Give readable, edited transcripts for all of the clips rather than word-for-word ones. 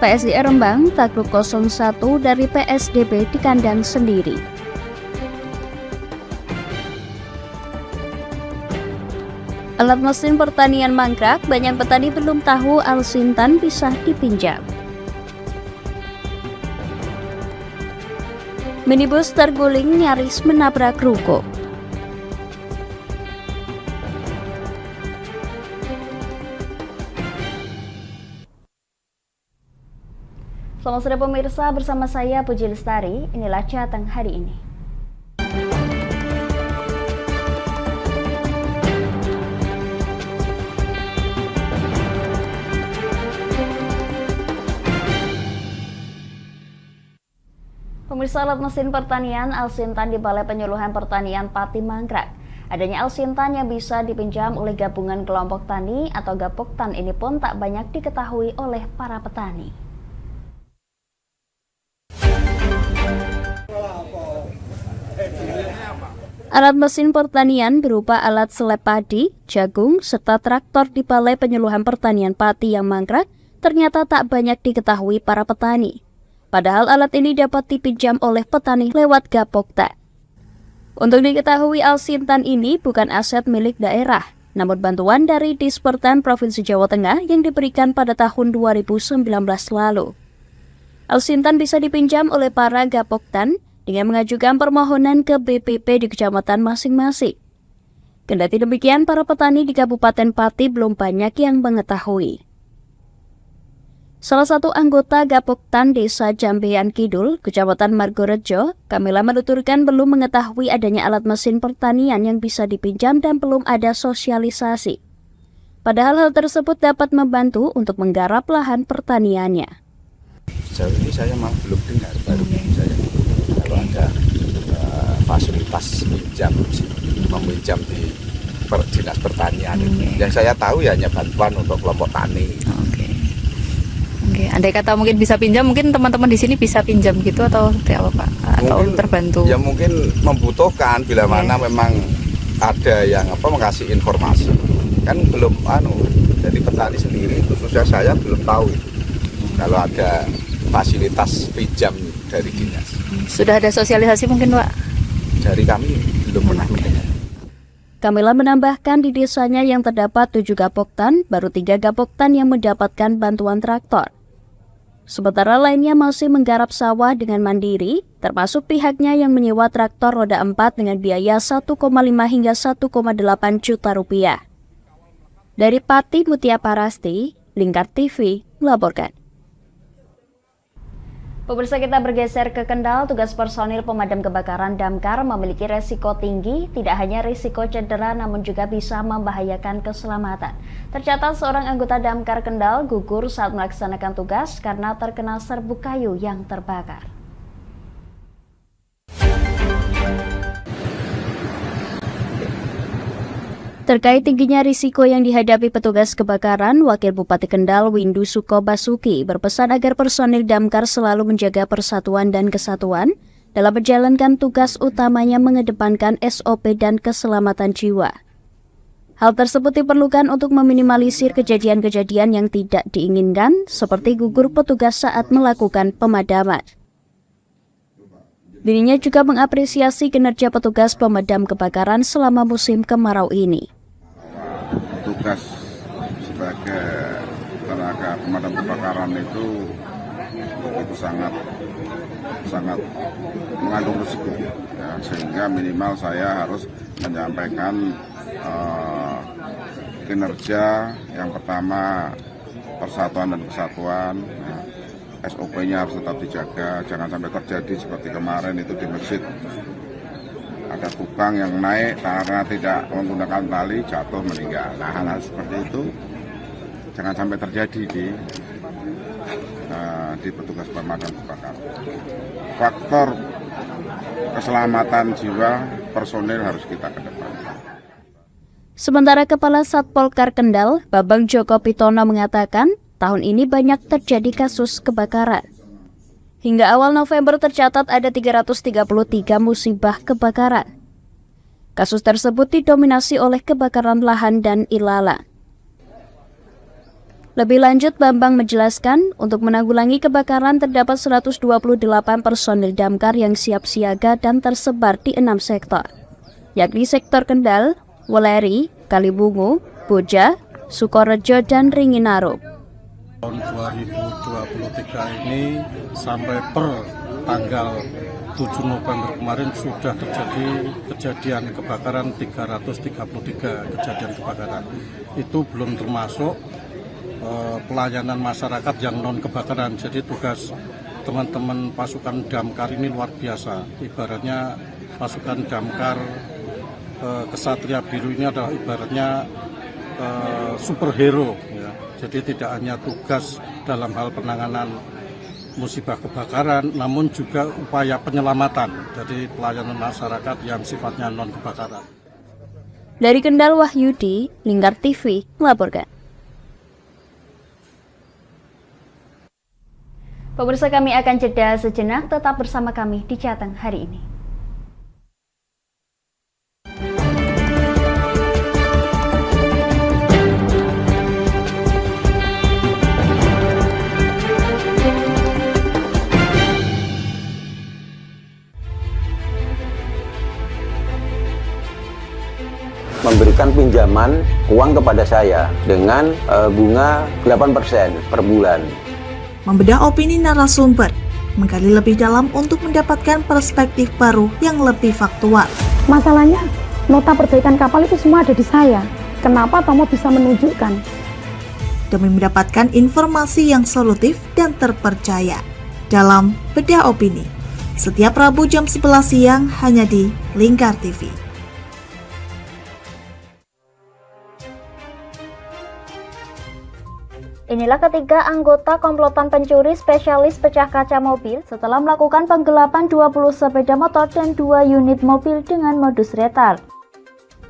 PSIS Rembang takluk 0-1 dari PSDB di kandang sendiri. Alat mesin pertanian mangkrak, banyak petani belum tahu Al-Sintan bisa dipinjam. Minibus terguling nyaris menabrak ruko. Selamat sore pemirsa, bersama saya Puji Lestari. Inilah Jateng hari ini. Pemirsa, alat mesin pertanian Al-Sintan di Balai Penyuluhan Pertanian Pati Mangkrak. Adanya Al-Sintan yang bisa dipinjam oleh gabungan kelompok tani atau Gapoktan ini pun tak banyak diketahui oleh para petani. Alat mesin pertanian berupa alat seleb padi, jagung, serta traktor di Balai Penyuluhan Pertanian Pati yang mangkrak ternyata tak banyak diketahui para petani. Padahal alat ini dapat dipinjam oleh petani lewat Gapoktan. Untuk diketahui, Al-Sintan ini bukan aset milik daerah, namun bantuan dari Dispertan Provinsi Jawa Tengah yang diberikan pada tahun 2019 lalu. Al-Sintan bisa dipinjam oleh para Gapoktan dengan mengajukan permohonan ke BPP di kecamatan masing-masing. Kendati demikian, para petani di Kabupaten Pati belum banyak yang mengetahui. Salah satu anggota Gapoktan Desa Jambean Kidul, Kecamatan Margorejo, Kamila menuturkan belum mengetahui adanya alat mesin pertanian yang bisa dipinjam dan belum ada sosialisasi. Padahal hal tersebut dapat membantu untuk menggarap lahan pertaniannya. Sejauh ini saya malah belum dengar, baru saya kalau ada fasilitas meminjam di Dinas Pertanian. Yang saya tahu ya hanya bantuan untuk kelompok tani. Andai kata mungkin bisa pinjam, mungkin teman-teman di sini bisa pinjam gitu atau seperti apa Pak? Atau mungkin, terbantu? Ya mungkin membutuhkan bila mana memang ada yang mengasih informasi. Kan belum jadi petani sendiri, khususnya saya belum tahu kalau ada fasilitas pinjam dari dinas. Sudah ada sosialisasi mungkin Pak? Dari kami belum pernah mendengar. Kamila menambahkan di desanya yang terdapat 7 Gapoktan, baru 3 Gapoktan yang mendapatkan bantuan traktor. Sementara lainnya masih menggarap sawah dengan mandiri, termasuk pihaknya yang menyewa traktor roda 4 dengan biaya 1,5 hingga 1,8 juta rupiah. Dari Pati, Mutia Parasti, Lingkar TV, melaporkan. Pemirsa, kita bergeser ke Kendal. Tugas personil pemadam kebakaran Damkar memiliki resiko tinggi, tidak hanya risiko cedera namun juga bisa membahayakan keselamatan. Tercatat seorang anggota Damkar Kendal gugur saat melaksanakan tugas karena terkena serbuk kayu yang terbakar. Terkait tingginya risiko yang dihadapi petugas kebakaran, Wakil Bupati Kendal Windu Suko Basuki berpesan agar personil Damkar selalu menjaga persatuan dan kesatuan dalam menjalankan tugas utamanya mengedepankan SOP dan keselamatan jiwa. Hal tersebut diperlukan untuk meminimalisir kejadian-kejadian yang tidak diinginkan, seperti gugur petugas saat melakukan pemadaman. Dirinya juga mengapresiasi kinerja petugas pemadam kebakaran selama musim kemarau ini. Tugas sebagai tenaga pemadam kebakaran itu sangat mengandung risiko, ya, sehingga minimal saya harus menyampaikan kinerja yang pertama persatuan dan kesatuan. Ya, SOP-nya harus tetap dijaga, jangan sampai terjadi seperti kemarin itu di masjid. Ada tukang yang naik karena tidak menggunakan tali, jatuh meninggal. Nah, hal-hal seperti itu jangan sampai terjadi di petugas pemadam kebakaran. Faktor keselamatan jiwa personil harus kita kedepankan. Sementara Kepala Satpolkar Kendal, Babang Joko Pitono mengatakan, tahun ini banyak terjadi kasus kebakaran. Hingga awal November tercatat ada 333 musibah kebakaran. Kasus tersebut didominasi oleh kebakaran lahan dan ilalang. Lebih lanjut, Bambang menjelaskan untuk menanggulangi kebakaran terdapat 128 personil damkar yang siap siaga dan tersebar di 6 sektor, yakni sektor Kendal, Weleri, Kalibungu, Boja, Sukorejo, dan Ringinaro. Tahun 2023 ini sampai per tanggal 7 November kemarin sudah terjadi kejadian kebakaran 333 kejadian kebakaran. Itu belum termasuk pelayanan masyarakat yang non kebakaran. Jadi tugas teman-teman pasukan damkar ini luar biasa. Ibaratnya pasukan damkar Kesatria Biru ini adalah ibaratnya superhero ya. Jadi tidak hanya tugas dalam hal penanganan musibah kebakaran, namun juga upaya penyelamatan. Jadi pelayanan masyarakat yang sifatnya non kebakaran. Dari Kendal, Wahyudi, Lingkar TV melaporkan. Pemirsa, kami akan jeda sejenak, tetap bersama kami di Jateng hari ini. Memberikan pinjaman uang kepada saya dengan bunga 8% per bulan. Membedah opini narasumber, menggali lebih dalam untuk mendapatkan perspektif baru yang lebih faktual. Masalahnya, nota perbaikan kapal itu semua ada di saya. Kenapa Tomo bisa menunjukkan? Demi mendapatkan informasi yang solutif dan terpercaya dalam Bedah Opini. Setiap Rabu jam 11 siang hanya di Lingkar TV. Inilah ketiga anggota komplotan pencuri spesialis pecah kaca mobil setelah melakukan penggelapan 20 sepeda motor dan 2 unit mobil dengan modus retal.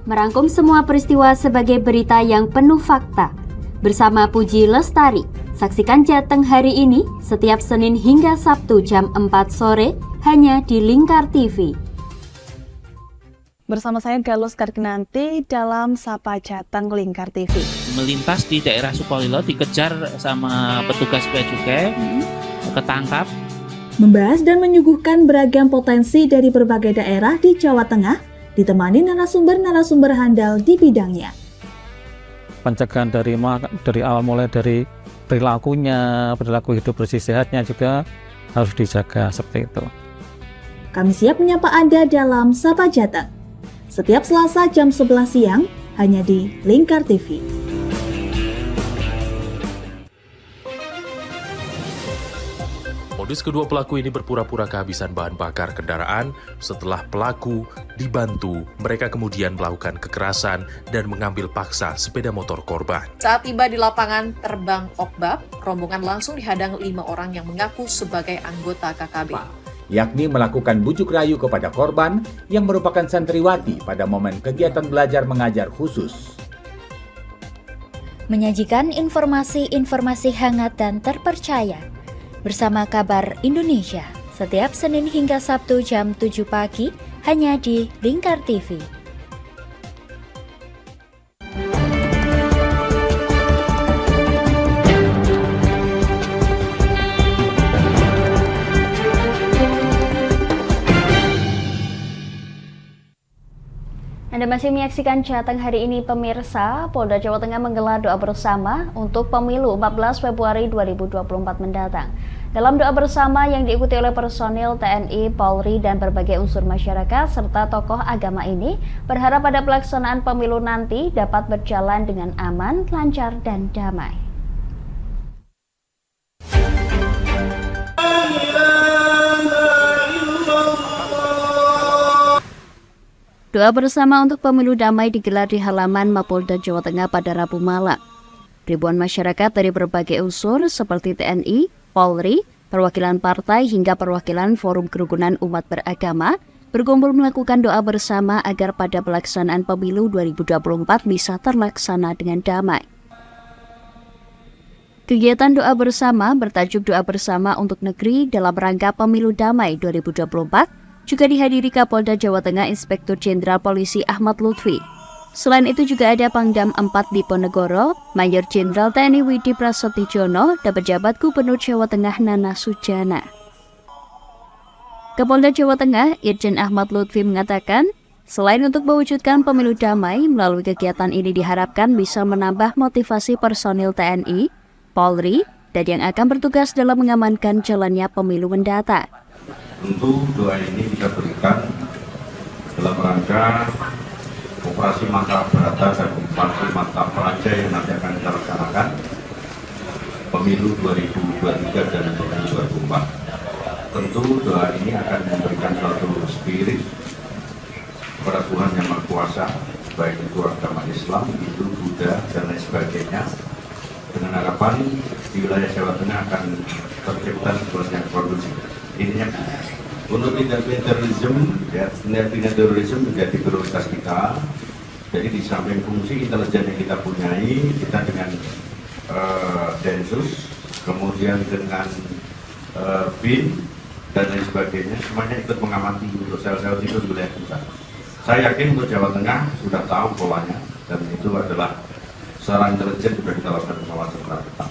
Merangkum semua peristiwa sebagai berita yang penuh fakta. Bersama Puji Lestari, saksikan Jateng hari ini setiap Senin hingga Sabtu jam 4 sore hanya di Lingkar TV. Bersama saya Galus Karginanti dalam Sapa Jateng Lingkar TV. Melintas di daerah Sukolilo dikejar sama petugas bea cukai, ketangkap. Membahas dan menyuguhkan beragam potensi dari berbagai daerah di Jawa Tengah, ditemani narasumber-narasumber handal di bidangnya. Pencegahan dari awal mulai dari perilaku hidup bersih sehatnya juga harus dijaga seperti itu. Kami siap menyapa Anda dalam Sapa Jateng. Setiap Selasa jam 11 siang hanya di Lingkar TV. Modus kedua pelaku ini berpura-pura kehabisan bahan bakar kendaraan. Setelah pelaku dibantu, mereka kemudian melakukan kekerasan dan mengambil paksa sepeda motor korban. Saat tiba di lapangan terbang Okbab, rombongan langsung dihadang 5 orang yang mengaku sebagai anggota KKB. Yakni melakukan bujuk rayu kepada korban yang merupakan santriwati pada momen kegiatan belajar mengajar khusus. Menyajikan informasi-informasi hangat dan terpercaya bersama Kabar Indonesia setiap Senin hingga Sabtu jam 7 pagi hanya di Lingkar TV. Anda masih menyaksikan Jateng hari ini, pemirsa. Polda Jawa Tengah menggelar doa bersama untuk pemilu 14 Februari 2024 mendatang. Dalam doa bersama yang diikuti oleh personil TNI, Polri, dan berbagai unsur masyarakat serta tokoh agama ini berharap pada pelaksanaan pemilu nanti dapat berjalan dengan aman, lancar, dan damai. Doa bersama untuk pemilu damai digelar di halaman Mapolda Jawa Tengah pada Rabu malam. Ribuan masyarakat dari berbagai unsur seperti TNI, Polri, perwakilan partai hingga perwakilan Forum Kerukunan Umat Beragama berkumpul melakukan doa bersama agar pada pelaksanaan pemilu 2024 bisa terlaksana dengan damai. Kegiatan doa bersama bertajuk Doa Bersama untuk Negeri dalam rangka Pemilu Damai 2024 juga dihadiri Kapolda Jawa Tengah Inspektur Jenderal Polisi Ahmad Lutfi, Selain itu juga ada Pangdam 4 Diponegoro, Mayor Jenderal TNI Widi Prasetyono, dan pejabat Gubernur Jawa Tengah Nana Sujana. Kapolda Jawa Tengah, Irjen Ahmad Lutfi mengatakan, selain untuk mewujudkan pemilu damai, melalui kegiatan ini diharapkan bisa menambah motivasi personil TNI, Polri, dan yang akan bertugas dalam mengamankan jalannya pemilu mendatang. Tentu doa ini bisa berikan dalam rangka operasi mata berata dan operasi mata peraja yang nanti akan kita laksanakan pemilu 2023 dan 2024. Tentu doa ini akan memberikan suatu spirit kepada Tuhan Yang Maha Kuasa, baik itu agama Islam, Hindu, Buddha, dan lain sebagainya, dengan harapan di wilayah Jawa Tengah akan tercipta situasi yang kondusif. Intinya untuk tindak pidana terorisme menjadi prioritas kita. Jadi di samping fungsi intelijen yang kita punyai, kita dengan Densus, kemudian dengan BIN dan lain sebagainya, semuanya ikut mengamati untuk sel-sel itu di wilayah kita. Saya yakin untuk Jawa Tengah sudah tahu polanya, dan itu adalah secara intelijen sudah kita lakukan bersama secara ketat.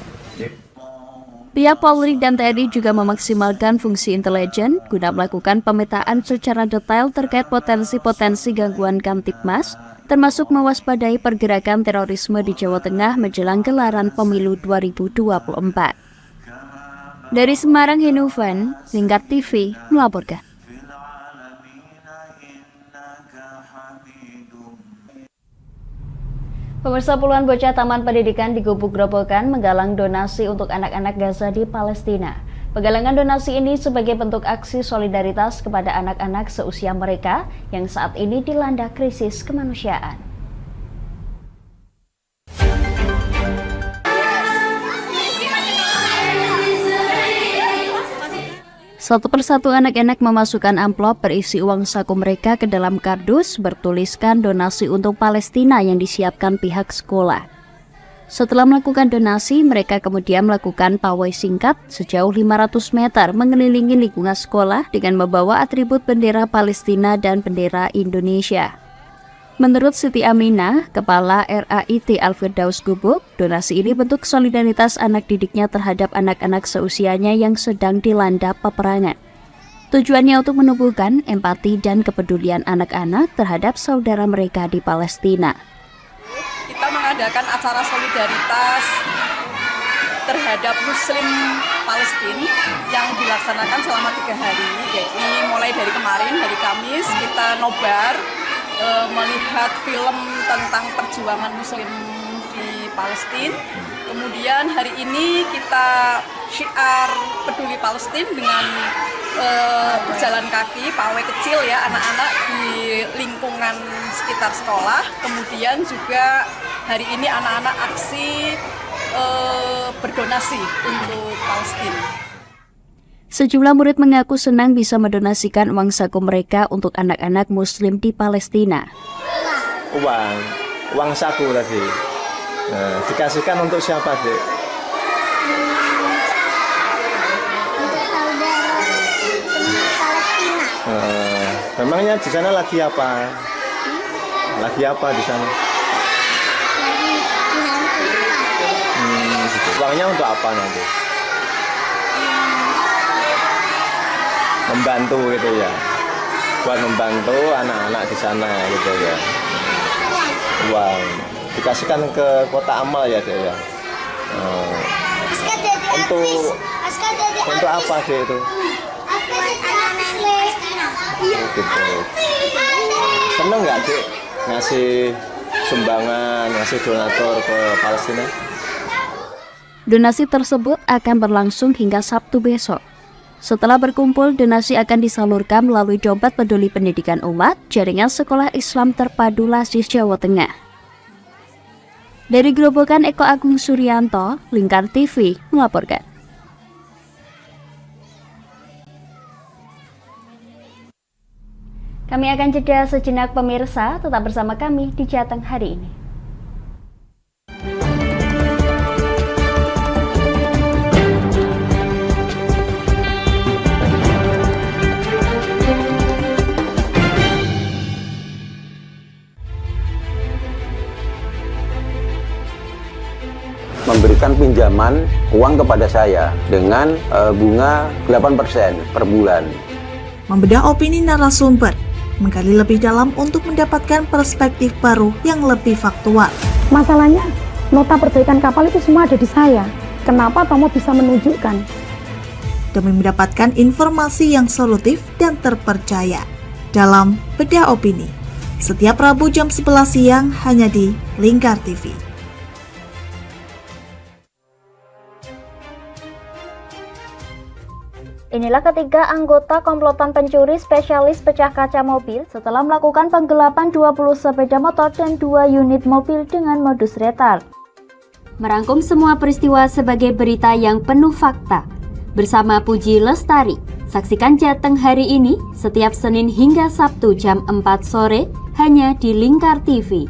Pihak Polri dan TNI juga memaksimalkan fungsi intelijen guna melakukan pemetaan secara detail terkait potensi-potensi gangguan Kamtibmas, termasuk mewaspadai pergerakan terorisme di Jawa Tengah menjelang gelaran pemilu 2024. Dari Semarang, Henovan, Lingkar TV melaporkan. Pemirsa, puluhan bocah Taman Pendidikan di Gubuk Grobogan menggalang donasi untuk anak-anak Gaza di Palestina. Penggalangan donasi ini sebagai bentuk aksi solidaritas kepada anak-anak seusia mereka yang saat ini dilanda krisis kemanusiaan. Satu persatu anak-anak memasukkan amplop berisi uang saku mereka ke dalam kardus bertuliskan donasi untuk Palestina yang disiapkan pihak sekolah. Setelah melakukan donasi, mereka kemudian melakukan pawai singkat sejauh 500 meter mengelilingi lingkungan sekolah dengan membawa atribut bendera Palestina dan bendera Indonesia. Menurut Siti Aminah, Kepala RAIT Al-Firdaus Gubuk, donasi ini bentuk solidaritas anak didiknya terhadap anak-anak seusianya yang sedang dilanda peperangan. Tujuannya untuk menumbuhkan empati dan kepedulian anak-anak terhadap saudara mereka di Palestina. Kita mengadakan acara solidaritas terhadap Muslim Palestina yang dilaksanakan selama 3 hari. Jadi mulai dari kemarin, hari Kamis, kita nobar melihat film tentang perjuangan Muslim di Palestina. Kemudian hari ini kita syiar peduli Palestina dengan berjalan kaki, pawai kecil ya, anak-anak di lingkungan sekitar sekolah. Kemudian juga hari ini anak-anak aksi berdonasi untuk Palestina. Sejumlah murid mengaku senang bisa mendonasikan uang saku mereka untuk anak-anak Muslim di Palestina. Uang saku tadi. Dikasihkan untuk siapa, Dek? Untuk saudara Palestina. Memangnya di sana lagi apa? Lagi apa di sana? Lagi dihantu. Uangnya untuk apa nanti? Membantu gitu ya, buat membantu anak-anak di sana gitu ya. Uang dikasihkan ke kota amal ya, Dek ya. Untuk apa Dek itu? Gitu. Seneng nggak Dek ngasih sumbangan, ngasih donatur ke Palestina? Donasi tersebut akan berlangsung hingga Sabtu besok. Setelah berkumpul, donasi akan disalurkan melalui dompet peduli pendidikan umat Jaringan Sekolah Islam Terpadu Lasis Jawa Tengah. Dari Grobogan, Eko Agung Suryanto, Lingkar TV melaporkan. Kami akan jeda sejenak pemirsa, tetap bersama kami di Jateng hari ini. memberikan pinjaman uang kepada saya dengan bunga 8% per bulan. Membedah opini narasumber, menggali lebih dalam untuk mendapatkan perspektif baru yang lebih faktual. Masalahnya, nota perbaikan kapal itu semua ada di saya. Kenapa Tomo bisa menunjukkan? Demi mendapatkan informasi yang solutif dan terpercaya dalam Bedah Opini, setiap Rabu jam 11 siang hanya di Lingkar TV. Inilah ketiga anggota komplotan pencuri spesialis pecah kaca mobil setelah melakukan penggelapan 20 sepeda motor dan 2 unit mobil dengan modus retard. Merangkum semua peristiwa sebagai berita yang penuh fakta. Bersama Puji Lestari, saksikan Jateng hari ini setiap Senin hingga Sabtu jam 4 sore hanya di Lingkar TV.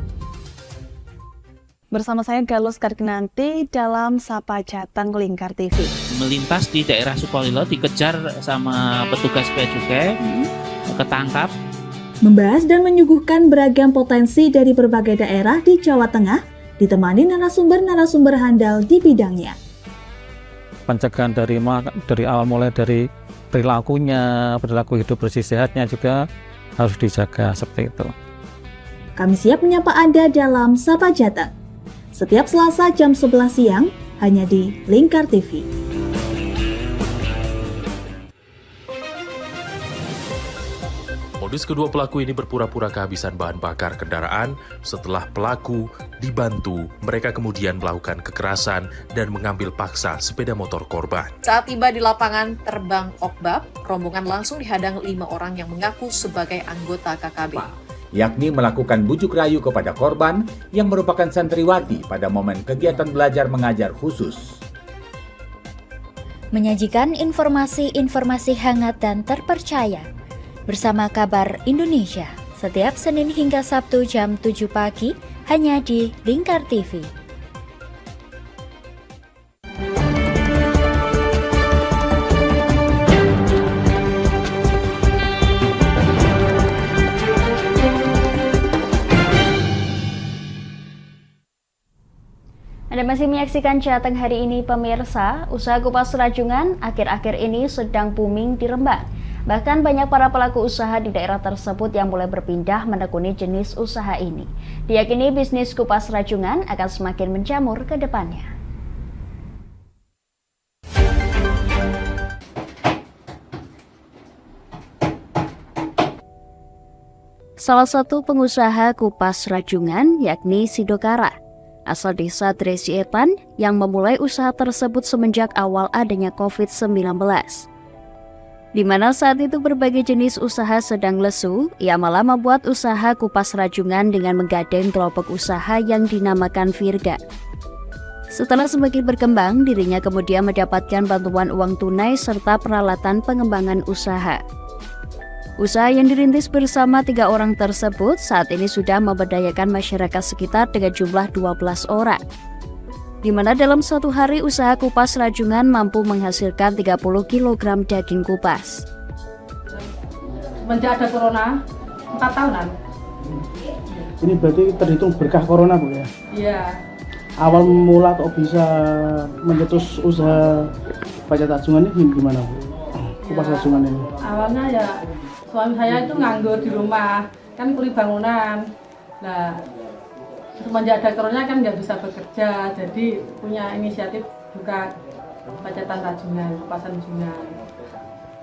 Bersama saya Galus Karginanti dalam Sapa Jateng Lingkar TV. Melintas di daerah Sukolilo dikejar sama petugas bea cukai, ketangkap. Membahas dan menyuguhkan beragam potensi dari berbagai daerah di Jawa Tengah, ditemani narasumber-narasumber handal di bidangnya. Pencegahan dari awal mulai dari perilakunya, perilaku hidup bersih sehatnya juga harus dijaga seperti itu. Kami siap menyapa Anda dalam Sapa Jateng. Setiap Selasa jam 11 siang hanya di Lingkar TV. Modus kedua pelaku ini berpura-pura kehabisan bahan bakar kendaraan. Setelah pelaku dibantu, mereka kemudian melakukan kekerasan dan mengambil paksa sepeda motor korban. Saat tiba di lapangan terbang Okbab, rombongan langsung dihadang 5 orang yang mengaku sebagai anggota KKB. Yakni melakukan bujuk rayu kepada korban yang merupakan santriwati pada momen kegiatan belajar mengajar khusus. Menyajikan informasi-informasi hangat dan terpercaya bersama Kabar Indonesia setiap Senin hingga Sabtu jam 7 pagi hanya di Lingkar TV. Anda masih menyaksikan Jateng hari ini pemirsa. Usaha kupas rajungan akhir-akhir ini sedang booming di Rembang. Bahkan banyak para pelaku usaha di daerah tersebut yang mulai berpindah menekuni jenis usaha ini. Diyakini bisnis kupas rajungan akan semakin menjamur ke depannya. Salah satu pengusaha kupas rajungan yakni Sidokara, asal desa Dresietan yang memulai usaha tersebut semenjak awal adanya COVID-19. Di mana saat itu berbagai jenis usaha sedang lesu, ia malah membuat usaha kupas rajungan dengan menggandeng kelompok usaha yang dinamakan Virga. Setelah semakin berkembang, dirinya kemudian mendapatkan bantuan uang tunai serta peralatan pengembangan usaha. Usaha yang dirintis bersama 3 orang tersebut saat ini sudah memberdayakan masyarakat sekitar dengan jumlah 12 orang. Di mana dalam satu hari usaha kupas rajungan mampu menghasilkan 30 kg daging kupas. Semenjak ada corona, 4 tahunan. Ini berarti terhitung berkah corona, Bu, ya? Iya. Awal mula kok bisa mencetus usaha pajak rajungan ini gimana, Bu? Kupas rajungan ini. Awalnya ya suami saya itu nganggur di rumah, kan kuli bangunan. Nah, semenjak ada corona kan nggak bisa bekerja, jadi punya inisiatif buka pajatan rajungan, kupasan rajungan.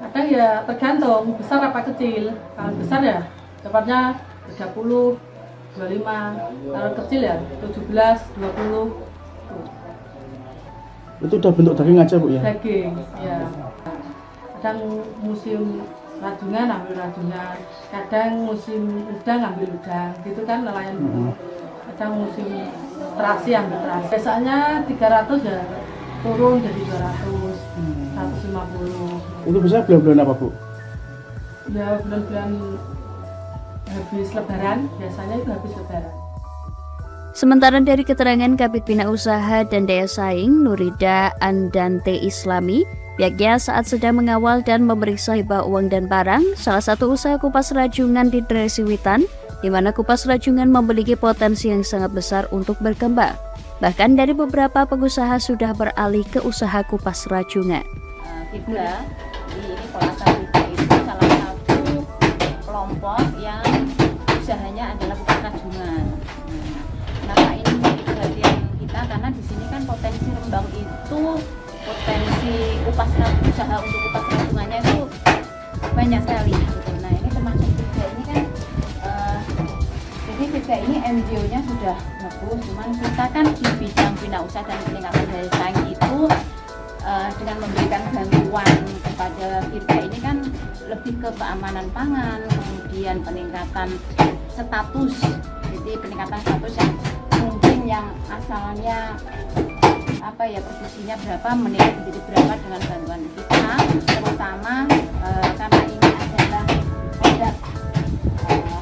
Kadang ya tergantung besar apa kecil. Kalau besar ya dapatnya 30, 25. Kalau kecil ya 17, 20. Itu udah bentuk daging aja, Bu, ya? Daging, ya. Kadang musim rajungan ambil rajungan, kadang musim udang ambil udang, gitu kan nelayan dulu. Kadang musim terasi ambil terasi. Biasanya 300 ya turun jadi 200, 150. Itu biasanya bulan-bulan apa, Bu? Ya bulan-bulan habis lebaran, biasanya itu habis lebaran. Sementara dari keterangan Kabid Bina Usaha dan Daya Saing Nurida Andante Islami, pihaknya saat sedang mengawal dan memeriksa hibah uang dan barang salah satu usaha kupas rajungan di Dresiwitan, di mana kupas rajungan memiliki potensi yang sangat besar untuk berkembang. Bahkan dari beberapa pengusaha sudah beralih ke usaha kupas rajungan. Fibra, ini Polasa Fibra itu salah satu kelompok yang usahanya adalah kupas rajungan. Kenapa ini menjadi perhatian kita? Karena di sini kan potensi Rembang itu, potensi usaha untuk kupas rajungannya itu banyak sekali. Gitu. Nah ini termasuk Fibra ini kan, jadi Fibra ini NGO-nya sudah bagus, cuman kita kan di bidang bina usaha dan peningkatan daya saing itu dengan memberikan bantuan kepada Fibra ini kan lebih ke keamanan pangan, kemudian peningkatan status, jadi peningkatan status yang mungkin yang asalnya produksinya berapa meningkat menjadi berapa dengan bantuan kita, terutama karena ini adalah produk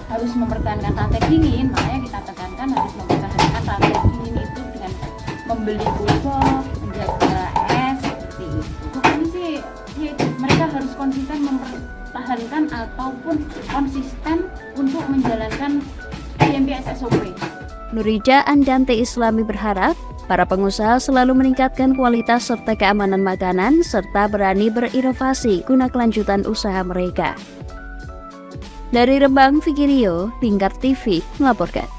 harus mempertahankan rantai dingin, makanya kita tekankan harus mempertahankan rantai dingin itu dengan membeli bulog, menjaga es, seperti itu. Pokoknya sih mereka harus konsisten mempertahankan ataupun konsisten untuk menjalankan IMP SOP. Nurija Andante Islami berharap para pengusaha selalu meningkatkan kualitas serta keamanan makanan serta berani berinovasi guna kelanjutan usaha mereka. Dari Rembang, Vicky Rio, Lingkar TV melaporkan.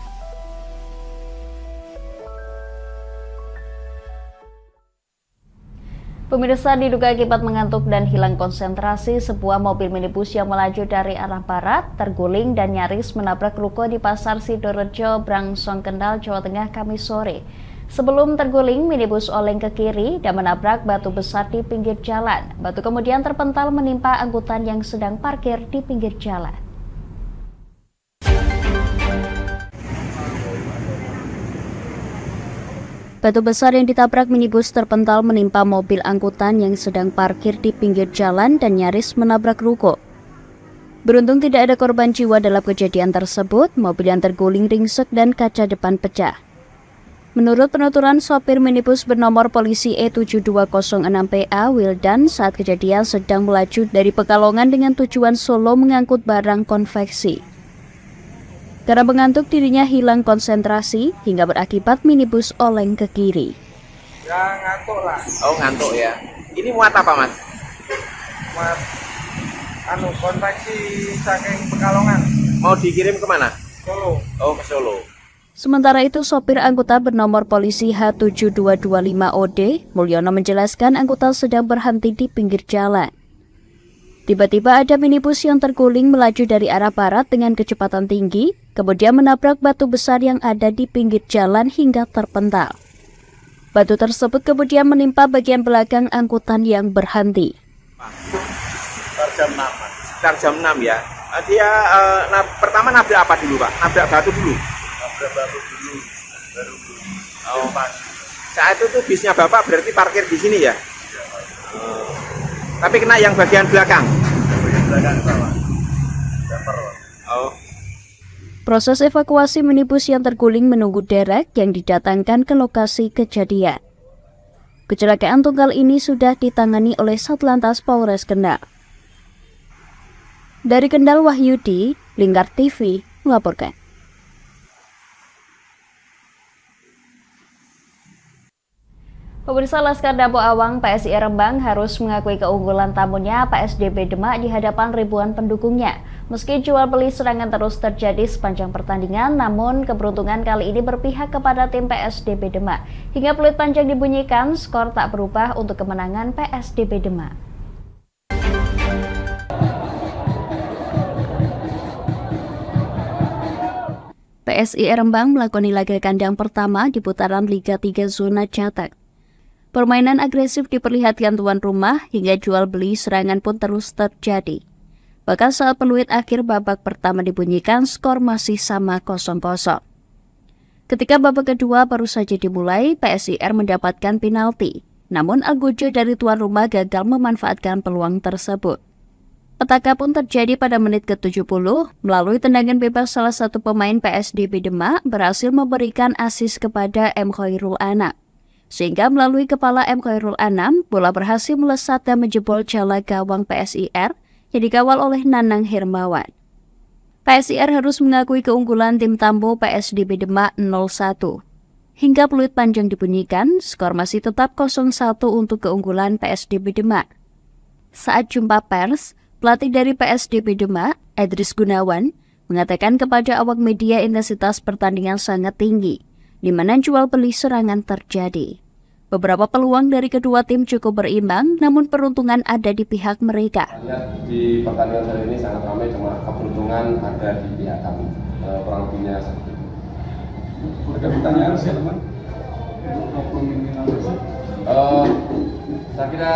Pemirsa, diduga akibat mengantuk dan hilang konsentrasi, sebuah mobil minibus yang melaju dari arah barat terguling dan nyaris menabrak ruko di Pasar Sidorejo, Brangsong, Kendal, Jawa Tengah, Kamis sore. Sebelum terguling, minibus oleng ke kiri dan menabrak batu besar di pinggir jalan. Batu kemudian terpental menimpa angkutan yang sedang parkir di pinggir jalan. Batu besar yang ditabrak minibus terpental menimpa mobil angkutan yang sedang parkir di pinggir jalan dan nyaris menabrak ruko. Beruntung tidak ada korban jiwa dalam kejadian tersebut, mobil yang terguling ringsek dan kaca depan pecah. Menurut penuturan sopir minibus bernomor polisi E7206PA, Wildan, saat kejadian sedang melaju dari Pekalongan dengan tujuan Solo mengangkut barang konveksi. Karena mengantuk, dirinya hilang konsentrasi hingga berakibat minibus oleng ke kiri. Ya ngantuk lah. Oh ngantuk ya. Ini muat apa mas? Muat konveksi saking Pekalongan. Mau dikirim kemana? Solo. Oh ke Solo. Sementara itu, sopir angkutan bernomor polisi H7225OD, Mulyono, menjelaskan angkutan sedang berhenti di pinggir jalan. Tiba-tiba ada minibus yang terguling melaju dari arah barat dengan kecepatan tinggi, kemudian menabrak batu besar yang ada di pinggir jalan hingga terpental. Batu tersebut kemudian menimpa bagian belakang angkutan yang berhenti. Sekitar jam 6 ya. Dia pertama nabrak apa dulu Pak? Nabrak batu dulu? Nabrak batu dulu, baru oh. Saat itu tuh bisnya Bapak berarti parkir di sini ya? Tapi kena yang bagian belakang? Bagian belakang sama. Jumper. Oh. Proses evakuasi minibus yang terguling menunggu derek yang didatangkan ke lokasi kejadian. Kecelakaan tunggal ini sudah ditangani oleh Satlantas Polres Kendal. Dari Kendal, Wahyudi, Lingkar TV melaporkan. Pemirsa, Laskar Dapo Awang PSI Rembang harus mengakui keunggulan tamunya PSDB Demak di hadapan ribuan pendukungnya. Meski jual beli serangan terus terjadi sepanjang pertandingan, namun keberuntungan kali ini berpihak kepada tim PSDB Demak. Hingga peluit panjang dibunyikan, skor tak berubah untuk kemenangan PSDB Demak. PSI Rembang melakoni laga kandang pertama di putaran Liga 3 Zona Catak. Permainan agresif diperlihatkan tuan rumah hingga jual beli serangan pun terus terjadi. Bahkan saat peluit akhir babak pertama dibunyikan, skor masih sama 0-0. Ketika babak kedua baru saja dimulai, PSIR mendapatkan penalti. Namun Algojo dari tuan rumah gagal memanfaatkan peluang tersebut. Petaka pun terjadi pada menit ke-70 melalui tendangan bebas salah satu pemain PSDB Demak berhasil memberikan asis kepada M. Khairul Anam. Sehingga melalui kepala M. Khairul Anam, bola berhasil melesat dan menjebol jala gawang PSIR yang dikawal oleh Nanang Hermawan. PSIR harus mengakui keunggulan tim Tambo PSDB Demak 0-1. Hingga peluit panjang dibunyikan, skor masih tetap 0-1 untuk keunggulan PSDB Demak. Saat jumpa pers, pelatih dari PSDB Demak, Edris Gunawan, mengatakan kepada awak media intensitas pertandingan sangat tinggi, di mana jual beli serangan terjadi. Beberapa peluang dari kedua tim cukup berimbang, namun peruntungan ada di pihak mereka. Di pertandingan hari ini sangat ramai, cuma keberuntungan ada di pihak kami. Kurang lebihnya seperti itu. Ada pertanyaan, teman-teman? Saya kira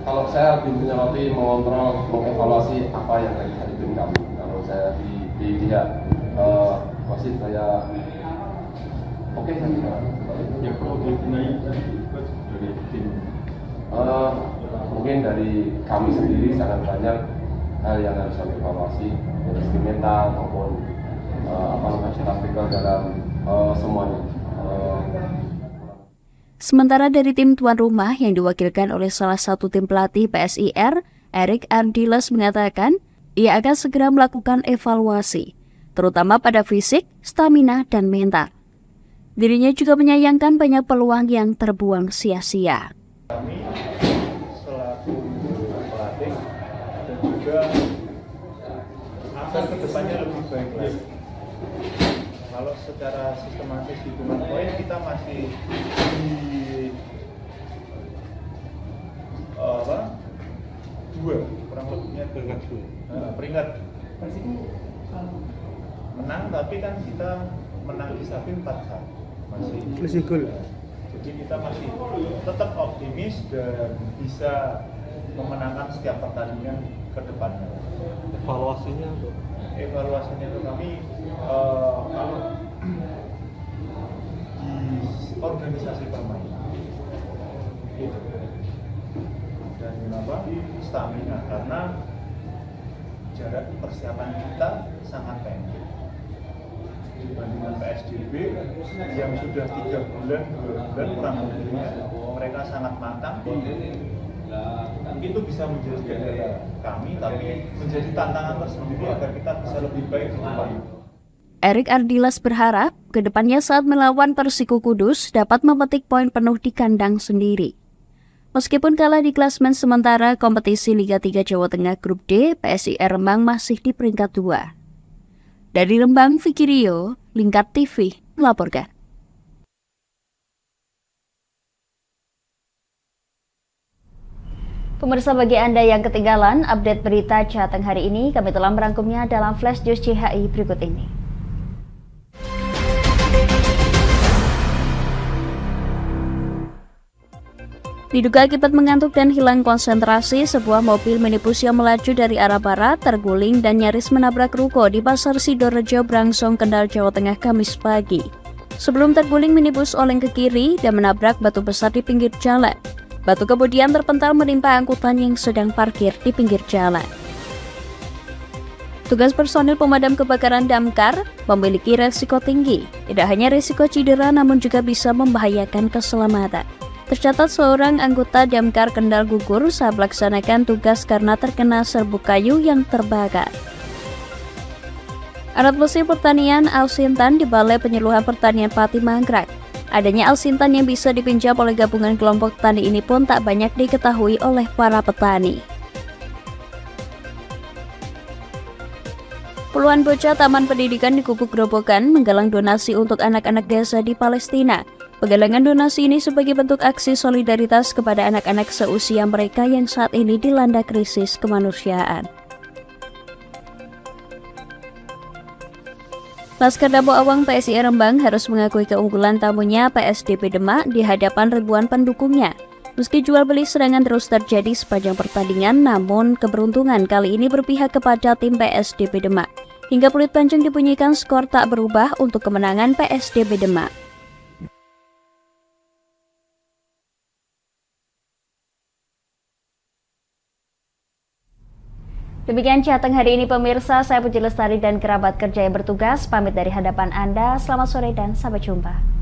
kalau saya lebih menyoroti, mengontrol, mengevaluasi apa yang terjadi di tim kami. Kalau saya di pihak wasit saya oke, saya kira. Yang perlu dibenahi dari tim. Mungkin dari kami sendiri sangat banyak hal yang harus kami evaluasi, dari segi mental maupun taktikal dalam semuanya. Sementara dari tim tuan rumah yang diwakilkan oleh salah satu tim pelatih PSIR, Erik Ardiles mengatakan ia akan segera melakukan evaluasi, terutama pada fisik, stamina, dan mental. Dirinya juga menyayangkan banyak peluang yang terbuang sia-sia. Kami selaku pelatih dan juga akan kedepannya lebih baik lagi. Kalau secara sistematis hitungan poin kita masih di dua, kurang lebihnya peringkat menang, tapi kan kita menang di Sapi 4-1 masih gol. Jadi kita masih tetap optimis dan bisa memenangkan setiap pertandingan ke depannya. Evaluasinya itu kami kalau di organisasi permainan gitu. Dan kenapa stamina, karena jarak persiapan kita sangat pendek dibandingkan PSDB yang sudah 3 bulan, 2 bulan kurang lebihnya mereka sangat matang. Itu bisa menjadi kendala kami, tapi menjadi tantangan tersendiri agar kita bisa lebih baik di depan. Erik Ardiles berharap kedepannya saat melawan Persiko Kudus dapat memetik poin penuh di kandang sendiri. Meskipun kalah di klasemen sementara kompetisi Liga 3 Jawa Tengah Grup D, PSIR Rembang masih di peringkat 2. Dari Rembang, Vicky Rio, Lingkar TV, melaporkan. Pemirsa, bagi Anda yang ketinggalan update berita Jateng hari ini, kami telah merangkumnya dalam Flash News CHI berikut ini. Diduga akibat mengantuk dan hilang konsentrasi, sebuah mobil minibus yang melaju dari arah barat terguling dan nyaris menabrak ruko di Pasar Sidorejo, Brangsong, Kendal, Jawa Tengah, Kamis pagi. Sebelum terguling, minibus oleng ke kiri dan menabrak batu besar di pinggir jalan. Batu kemudian terpental menimpa angkutan yang sedang parkir di pinggir jalan. Tugas personil pemadam kebakaran damkar memiliki resiko tinggi. Tidak hanya resiko cedera, namun juga bisa membahayakan keselamatan. Tercatat seorang anggota damkar Kendal gugur saat melaksanakan tugas karena terkena serbuk kayu yang terbakar. Alat mesin pertanian Alsintan di Balai Penyuluhan Pertanian Pati Mangkrak. Adanya Alsintan yang bisa dipinjam oleh gabungan kelompok tani ini pun tak banyak diketahui oleh para petani. Puluhan bocah taman pendidikan di Gubuk Grobogan menggalang donasi untuk anak-anak desa di Palestina. Penggalangan donasi ini sebagai bentuk aksi solidaritas kepada anak-anak seusia mereka yang saat ini dilanda krisis kemanusiaan. Laskar Dabo Awang PSIR Rembang harus mengakui keunggulan tamunya PSDB Demak di hadapan ribuan pendukungnya. Meski jual beli serangan terus terjadi sepanjang pertandingan, namun keberuntungan kali ini berpihak kepada tim PSDB Demak. Hingga peluit panjang dibunyikan, skor tak berubah untuk kemenangan PSDB Demak. Demikian Jateng hari ini pemirsa, saya Puji Lestari dan kerabat kerja yang bertugas pamit dari hadapan Anda. Selamat sore dan sampai jumpa.